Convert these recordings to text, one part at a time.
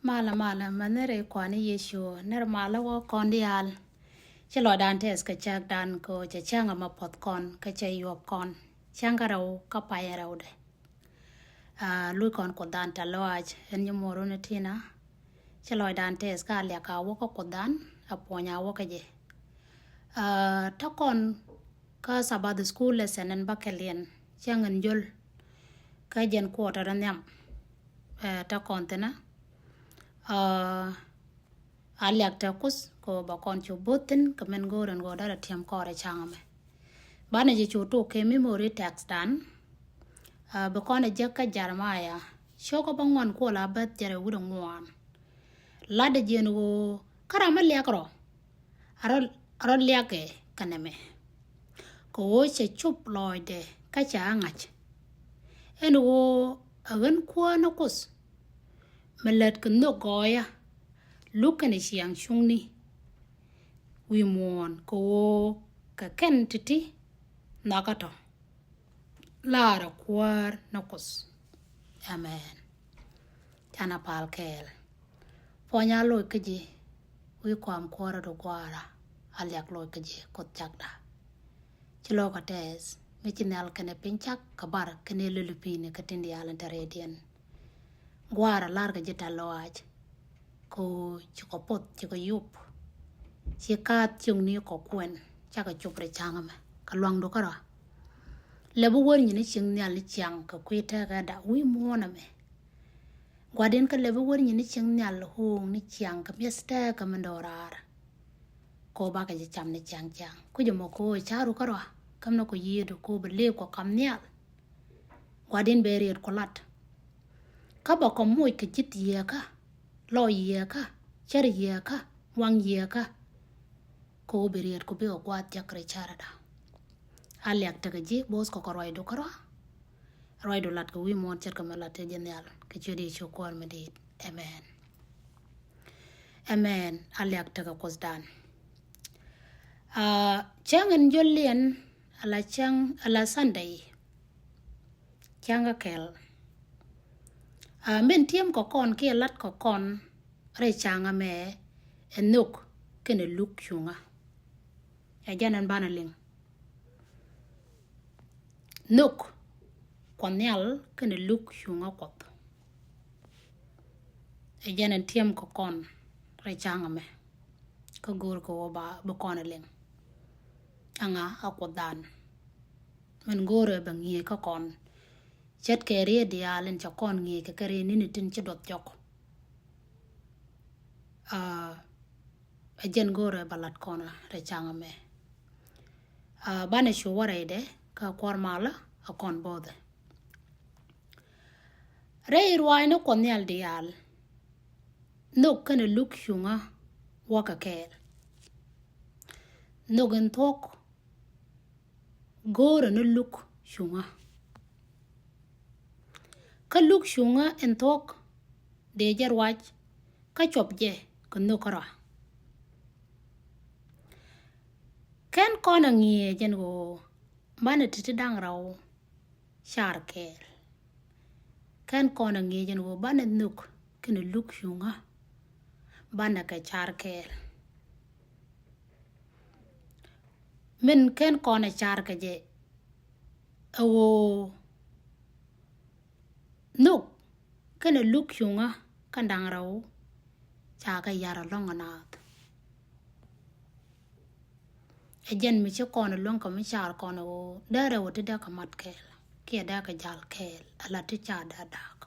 Mala manere kwani yeshu ner mala wo kondial chelo dan tes ka chak dan ko cha changa ma pot kon ka cha yop kon changa raw ka pa raw de lu kon ko dan ta loaj en nyumoro ne tina chelo dan tes ka le ka wo ko dan aponya wo ka je ta kon ka sabad school lesson en bakelien changan jol ka jen ko ta nyam ta kon tena aliak ta kus ko ba kon chu botin kamen goren go dara tiam kore changame bana je chu to ke memory tax dan ba kon je ka jarmaya shoko bangon ko la bat jare wudo ngwan la de jen go karama liakro aro liake kaname ko che chup loide ka cha ngach en wo agan ko na kus melet kun no goya lukane siang shungni wi mon ko ka ken titi nakato lara kwar nakus amen tana pal kel ponya lo keji wi kwam kwara do gwara alyak lo keji kot chakda chilo ka tes michinal kene pinchak kabar kene lulupine katindi alan taredian gwara larga jita loaj ko chiko pot chiko yup chikat chung ni ko kwen chaka chupre changame kalwang do kara lebu wor nyini ching nyal chang ka kwita ga da wi mona me gwaden ka lebu wor nyini ching nyal hong ni chang ka miesta ka mandorar ko ba ka cham ni chang ku jomo ko charu kara kamna ko yedo ko bele ko kam nyal gwaden berier ko lat ka ba ko moy ka jit yeka lo yeka cher yeka wang yeka ko berier ko be o kwat jakre charada aliak tagaji bos ko korwai do kara roi do lat ko wi mon cher ka malate genial ke chodi chokor medit amen aliak taga kosdan changen jolien ala sunday changa kel men tiem ko kon ke lat ko kon re changa me enuk kene luk chunga janan banaling nuk konyal kene luk chunga kop janan tiem ko kon re changa me ko gur ko ba konaling anga akodan men gore bangie ko kon chet kere dialen cha kon ngi ke kere ni tin che dot jok ajen gore balat kona re changame bane shu ware de ka kwar mala akon bode re irwai no kon yal dial no kana luk shunga waka kel no gen tok gore no luk shunga ka luk shunga en tok de jarwaj ka chop je kuno kara ken kona ngie jen go bana titi dang raw char kel ken kona ngie jen go bana nuk kene luk shunga bana ka char kel men ken kona char ka je awo nuk kene luk shunga kandang raw chaka yara longanat ejen mi che kono lon ko mi char kono o dare wote da ka mat kel ke da ka jal kel ala ti cha da dak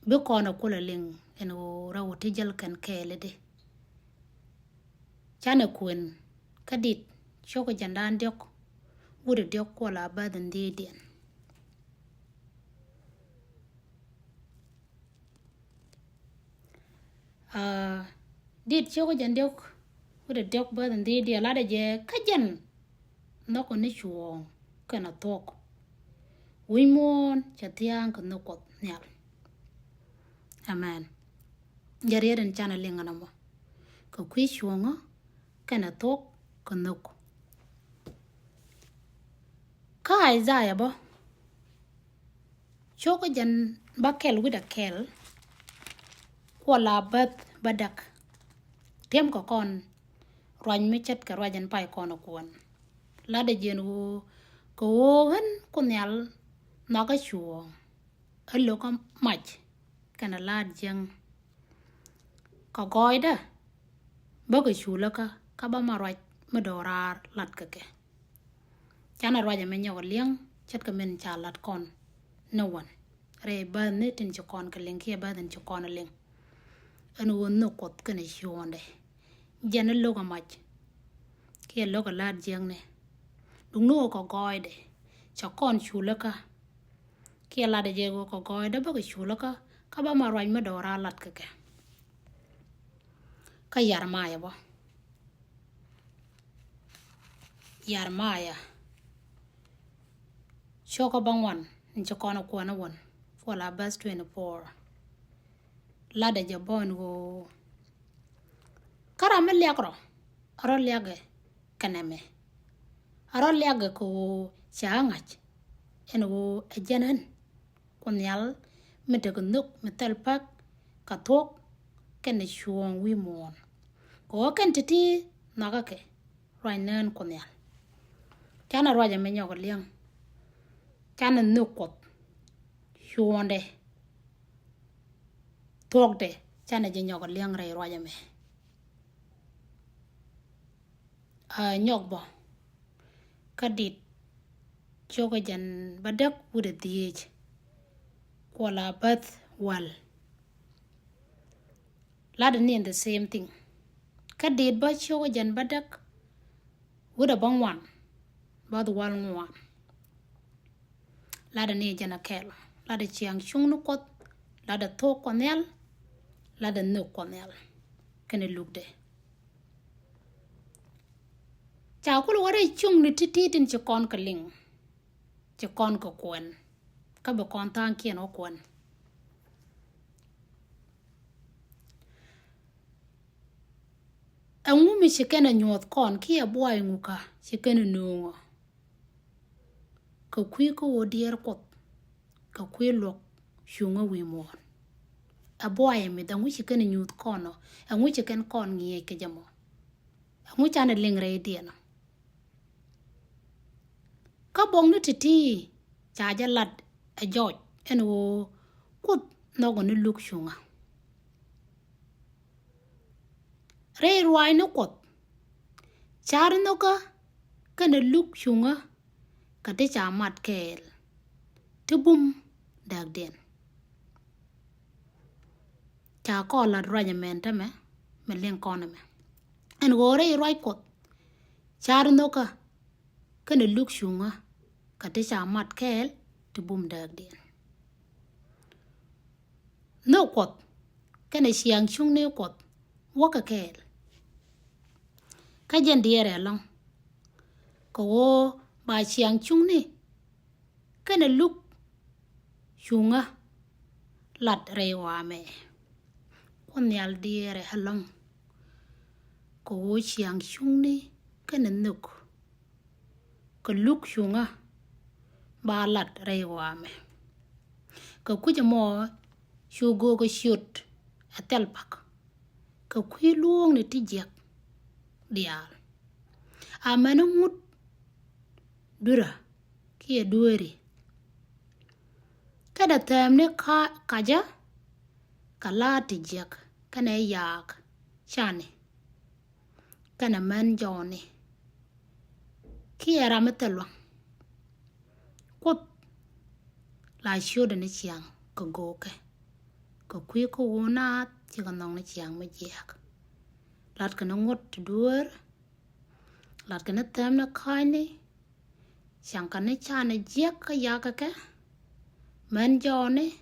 be kono kula ling en o ra wote jal kan kel de chane kwen kadit choko jandan dok wude dok ko la badan de den dit choko jandok wude dok badan de de la de je kajan noko ni chuong kana tok wimon chatiang kono kot nyal amen jarieren chana lingana mo ko kwi chuongo kana tok kono ka Isaiah bo Choka jan bakel with a kel. Kuala bath badak. Tiam ko kon. Roan me chat ka roan pai kon akuan. Lada jen wo. Ko wogan kunyal. Naga chuo. Hello ka mach. Kana lad jeng. Ka goida. Baga chula ka. Kaba marwaj madorar lat kake. Chana roan me nyawa liang. Chat ka men cha lat kon. No one. Re ba ne tin chokon ka ling kia ba tin chokon ling. Anu won no kot ka ne shionde. Jana loga mach. Kia loga lad jeng ne. Dung no ko goide. Chokon chula ka. Kia lada jego ko goide baga chula ka. Kaba marwaj madora lat kake. Ka yarmaya ba. Yarmaya. Choka bangwan. Nchokona kuwana wan. Wala verse 24. Lada jabon go. Karame liagro. Aro liage. Kaneme. Aro liage ko changach. En go ajanan. Kunyal. Mitagunuk. Mitalpak. Katok. Kene shuang wimon. Ko ken titi. Nagake. Rainan kunyal. Kana roja menyo ko liang. Kana nukot. Shuonde. Tokde. Chana jenyo ko liang ray roja me. Nyok bo. Kadit. Choka jan badak wuda diej. Kuala bath wal. Lada ni the same thing. Kadit ba choka jan badak wuda bangwan. Bad wal ngwan. Lada ni jana kel. Lada chiang chung nukot. Lada tok konel. Lada nuk konel. Kene lukde. Chakul ware chung ni tititin chakon ka ling. Chakon ka kwen. Kaba kontan kien o kwen. Angumi chikena nyuoth kon kia buay nguka. Chikena nungo. Ka kwi ko odier kot. Ka kwi lok shunga wimon. A buay mi da ngu chikena nyuoth kono. Angu chiken kon ngiye ke jamo. Angu chana ling re diena. Ka bong nu titi. Chaja lad a joj. En wo kut nogo nu luk shunga. Re ruay no kot. Char no ka. Kana luk shunga. Kate cha mat kel. Tubum dag den. Cha ko lad raja menta me. Me ling kona me. En go re ruay kot. Char no ka. Kana luk shunga. Kate cha mat kel. Tubum dag den. No kot. Kana siang chung ne kot. Waka kel. Kajen diere long. Ko wo ba siang chung ne. Kana luk shunga. Lat rewa me. Kunyal diere halong. Ko wo siang chung ne. Kana nuk. Ko luk shunga. Ba lat rewa me. Ko kuja mo. Shugo ko shoot. Atel pak. Ko kwi luong ni tijak. Dial. Amano mut. Dura. Kia dueri. Kada temne kaja. Kala tijak. Kana yak. Chani. Kana man joni. Kia rametelwang. Kut. La shoda ni chiang. Ko goke. Ko kwi ko wona. Chika nong ni chiang me jak. Lat kana ngot duer. Lat kana temne kaini. Chiang kana chani jak ka yaka ke. Man joni.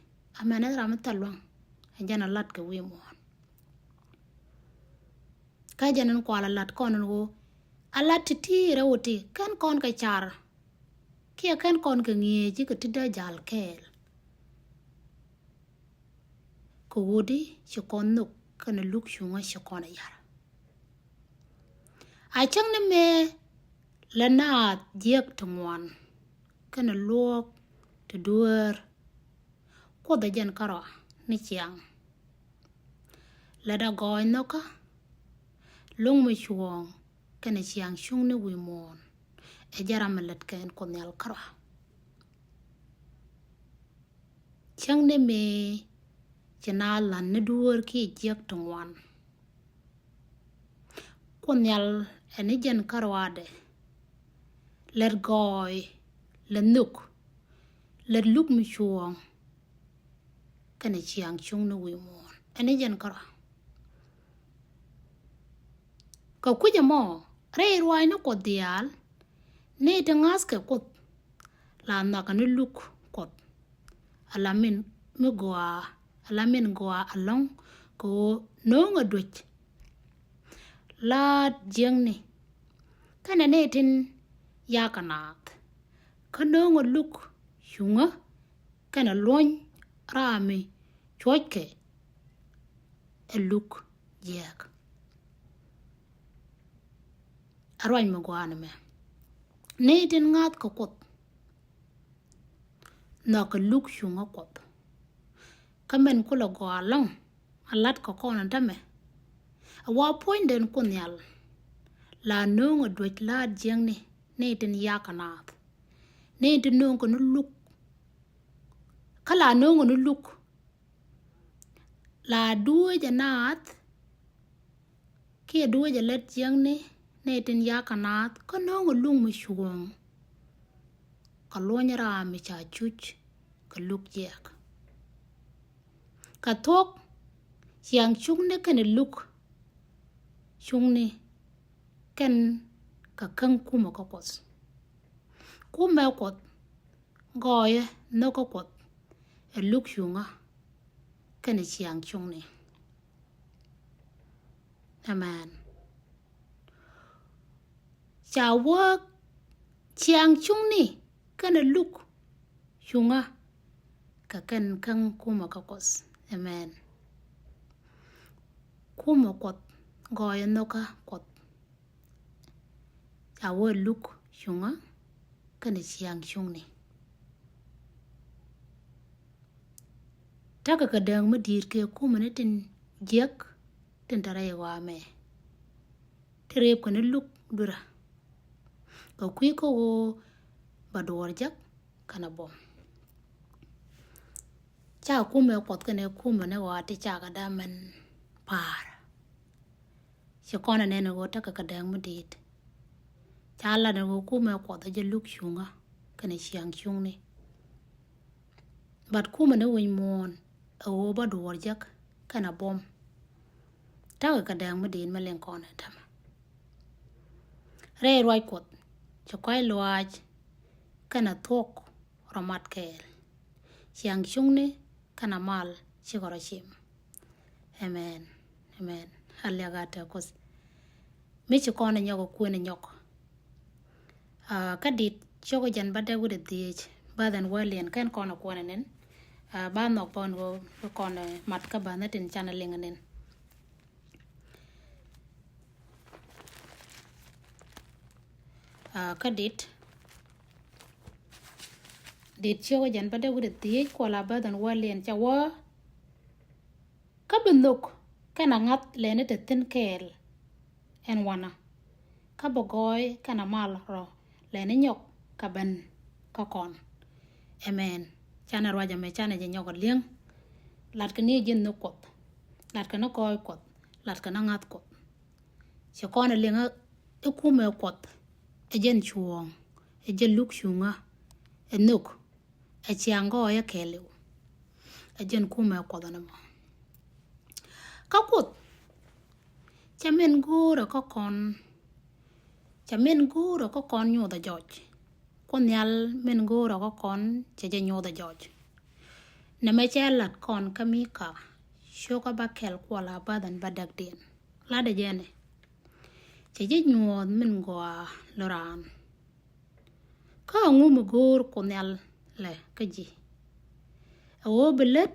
Amane rametelwang. Jana lat ka wimon. Ka janan kuala lat konan wo. Alat titi rawoti. Kan kon ka char. Kia kan kon ka ngiye jika tida jal kel. Ko wodi shikon nuk. Kana luk shunga shikona yara. Achang na me. Lana jek tungwan. Kana luok. Tuduer. ko da jen karo ni chiang la da goy no ka lung mi chuong kene chiang chung ni wi mon e jaram let ken ko nyal karo chang ne me chena lan ne duor ki jek tongwan ko nyal eni jen karo ade let goy le nuk let luk mi chuong kene chiang chung ni wi mon eni jen karo ka kuja mo rei ruai no ko dial ne te ngas ke kot la na ka ni luk kot alamin mi goa alamin goa along ko no nga duch la jeng ni kana ne tin ya kanat ka no nga luk shunga kana loñ rami choike e luk jek arwañ mi goa na me ne tin ngat ko kot na ka luk shunga kot kamen kula goa long alat ko kona dame wa point den kunyal la nunga duch la jeng ni ne tin ya kanat ne tin nunga no luk kala nunga no luk la duwe janat ki duwe jalet jeng ni ne tin ya kanat ka nunga lung mi shuong ka loñra mi cha chuch ka luk jek ka tok chiang chung ne ken luk chung ni ken ka kang kuma ka kos kuma kot goye no ka kot e luk shunga ken chiang chung ni amen cha work chiang chung ni ken luk shunga ka ken kang kuma ka kos amen kuma kot goye no ka kot cha wo luk shunga ken chiang chung ni taka ka dang ma dir ke kuma ne tin jek tin tare wa me tere ko ne luk dura ka kwi ko ba dor jak kana bom cha kuma kot kene kuma ne wa ti cha ga da men par che kona ne no taka ka dang ma dit cha la ne kuma kot je luk shunga kene chiang chung ni bat kuma ne wi mon o ba dor jak kana bom taka ka dang ma din ma len kona tam re roi kot che kwai loaj kana tok romat kel chiang chung ni kana mal chigorochim amen amen haliagata kos michi kona nyogo kuene nyok kadit chogo jan bade wude diech badan walien kan kona kuene nen ba nok pon go kona mat ka ba natin channeling nen kadit dit chogo jan bade wude diech ko la badan walien chawa kabinok kana ngat lene te tin kel en wana kabogoy kana mal ro lene nyok kaban ka kon amen chana raja me chana je nyok lieng lat ka ni jin no kot lat ka no koy kot lat ka na ngat kot che kon lieng e kume kot e jen chuong e jen luk shunga e nuk e chiango ya kelu e jen kume kot na mo ka kot chamen gura ka kon chamen gura ka kon nyu da joj kon yal men gura ka kon che je nyu da joj na me chelat kon kamika shoka ba kel kwala badan badak den la de jene che je nyu men goa loran ka ngum gur kon yal le ka ji o belet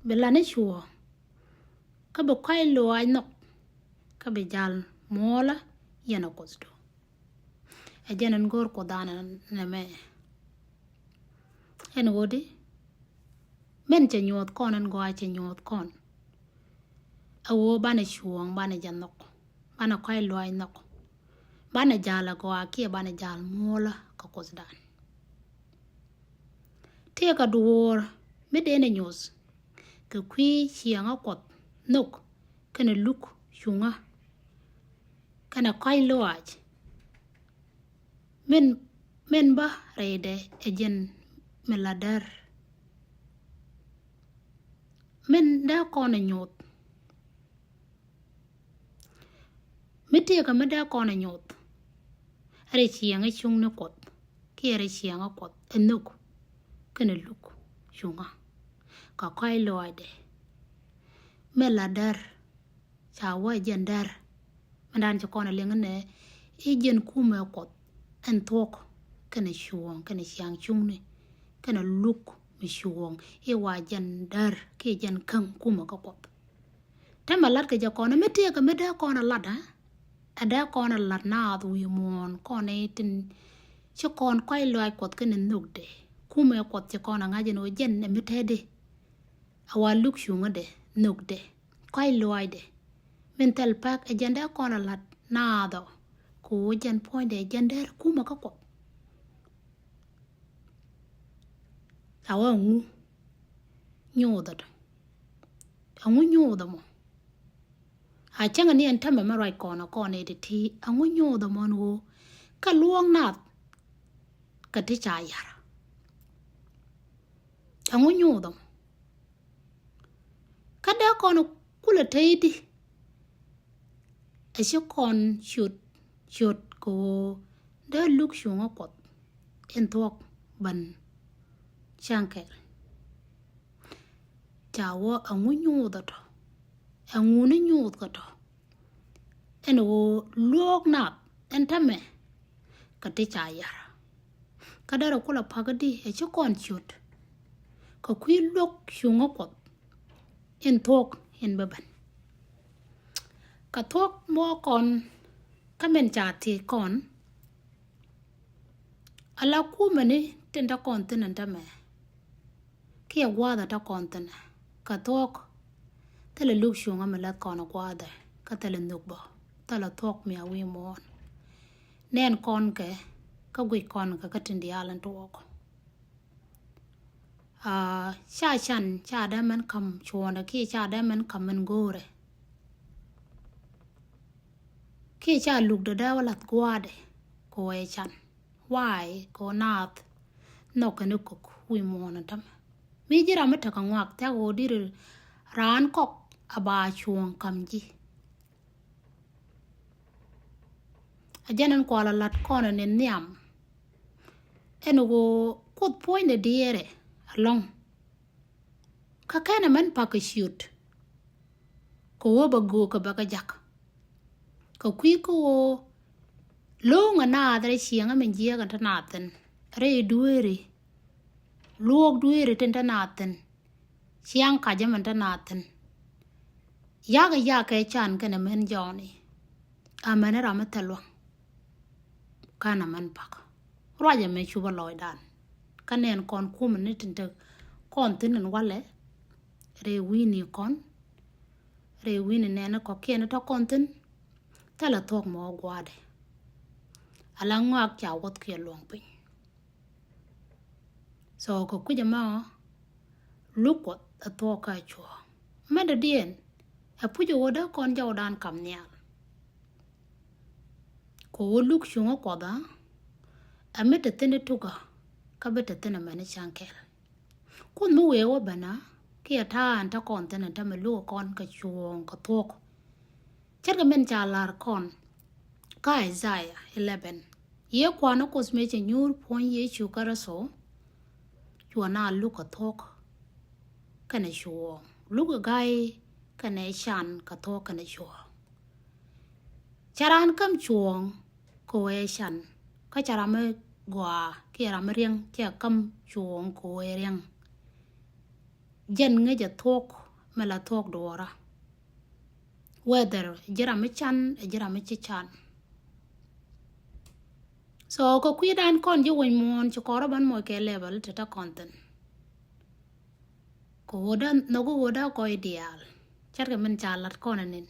belane shuo ka ba kai lo ay nok ka be jal mola yana kosto e janan gor ko dana na me en wodi men che nyot kon an goa che nyot kon awo bana chuong bana janok bana kai loy nok bana jala goa kia bana jal mola ka kosdan te ka duor me dene nyos ka kwi chianga kot nok kana luk chunga kana kai loaj men ba rede ejen meladar men da kona nyot mete ka meda kona nyot are chianga chung ne kot ki are chianga kot enuk kana luk chunga ka kai loade meladar chawa jendar mandan cho kona lengane ejen kuma kot en tok kana chuong kana chiang chung ne kana luk mi chuong e wa jendar ke jen kan kuma ka kot tamalat ka jakona mete ka meda kona lada ada kona lat na adu yimon kona tin cho kon kai loy kot kana nugde kuma kot cho kona ngaje no jen ne metede awa luk chunga de nugde kai loy de mental pack agenda kona lat na ado ko jen point de jender kuma ka kot awa ngu nyoda angu nyoda mo a changa ni antame marai kona kona de ti angu nyoda mo no ka luong nat ka ti cha yara angu nyoda kada kona kula teidi ashe kon shoot ko da luk shunga kot en tok ban chankel chawo angu nyoda to angu ne nyod ka to en wo luok nat en tame ka ti cha yara kada ro kula pagadi ashe kon shoot ka kwi luk shunga kot en tok en baban ka tok mo kon kamen chati kon ala kumani tenda kon tenanta me kia gwada ta kon tena ka tok tele luk shunga me lat kon gwada ka tele nukbo tala tok mi awi mon nen kon ke ka gwi kon ka tindi alan tok cha chan cha da man kam chona ki cha da man kam man gore ki cha luk da walat gwade ko e chan why ko nath no kanu ko wi mona tam mi jira mata kan wak ta go dir ran kok aba chuong kamji ajanan ko ala lat kono ne niam eno go kut point de diere along ka kana man pa ka shoot ko ba go ka ba ka jak ka kwi ko longa na adre chianga men jia kan tanaten re duere luok duere ten tanaten chiang ka jaman tanaten yaga e chan kana men joni amana ramatalo kana man pak raja me chuba loidan kanen kon kum ne tinte kon tinen wale re wini kon re wini nena ko kene to konten tala tok mo gwade ala ngak cha wot ke long pin so ko kujama lukot a to ka cho mada dien a pujo woda kon jawdan kam nyal ko luk shunga koda amete tene tuga ka bete tene mane chankel kun mu wewo bana ki ata anta kon tene ta me lu kon ka chuong ka tok cherga men cha lar kon ka Isaiah 11 ye kwana kosme che nyur pon ye chu karaso chuana lu ka tok kana chuong lu ga gai kana shan ka tok kana chuong charan kam chuong ko e shan ka charame gwa ki ram rieng che kam chuong ko e rieng jen nge ja tok mala tok dora weather jira me chan jira me chan so ko kwidan kon je won mon cho koro ban mo ke level tata content Ko da no go da ko ideal. Char ke men chalat kon anin.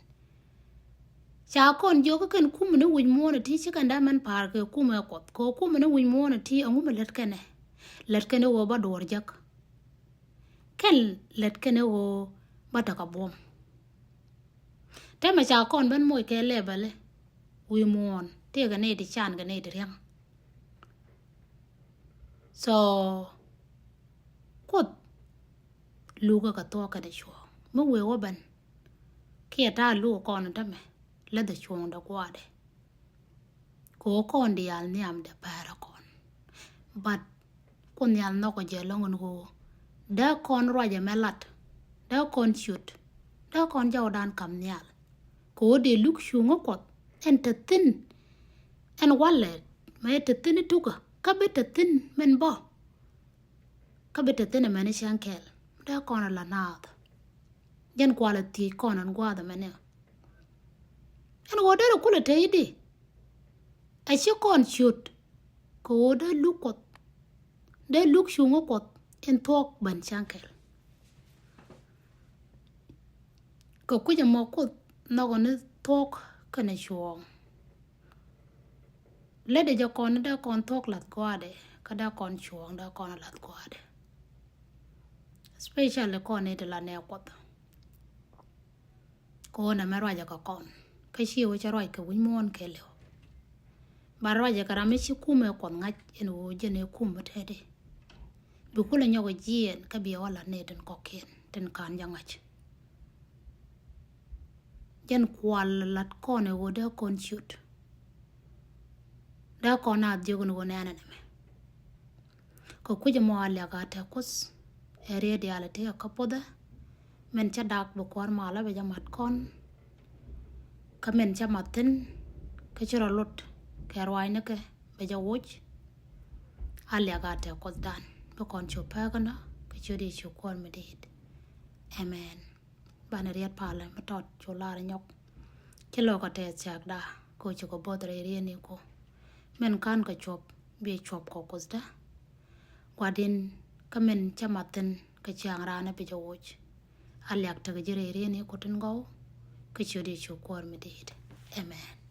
Cha kon jo ko ken kum ne win mo na ti chikan da man par ke kum ko kum ne win mo na ti angu me let kene wo ba dor jak ken let kene wo ba ta ka bom te ma cha kon ben moy ke lebale wi mon te ga ne di chan ga ne di yang so kot lu ka to ka de sho mo we wo ban ke ta lu kon ta me la de chong da kwa de ko kon di al ni am de para kon but kon yal no ko je longon go da kon roje melat da kon shoot da kon jawdan kam nyal ko de luk shungo kot entertain en wallet ma entertain tuka ka betertain men bo ka betertain men shankel da kon la naad jen quality kon an gwada men en go de ko le taydi a shi kon shoot ko de lukot de luk shungo kot en tok ban shankel ko kuja mo kot no go ne tok kana shuong le de jo kon da kon tok lat kwade kada kon shuong da kon lat kwade special kon ne de la ne kot ko na mero ja ko kon ka shi wo charoi ka win mon kele baro ja karame shi kume kon ngach en wo jene kume tede bu kula nyogo jien ka bi wala ne den koken den kan jangach jen kwal lat kone wo da kon shoot da kona jogun wo nana me ko kuje mo ala ga ta kus ere de ala te ka poda men cha dak bu kwar mala be jamat kon ka men cha matin ka chira lot kerwai ne ke be ja wuch ala ga ta kus dan be kon chu pa kana ka chudi chu kon me dit amen bana riat pala matot chu la nyok kilo ka te chak da ko chu ko bodre ri ni ko men kan ka chop be chop ko kusda kwadin ka men chamaten ka chang rana be ja wuch alyak ta jere ri ni ko tin go ka chudi chu kon me dit amen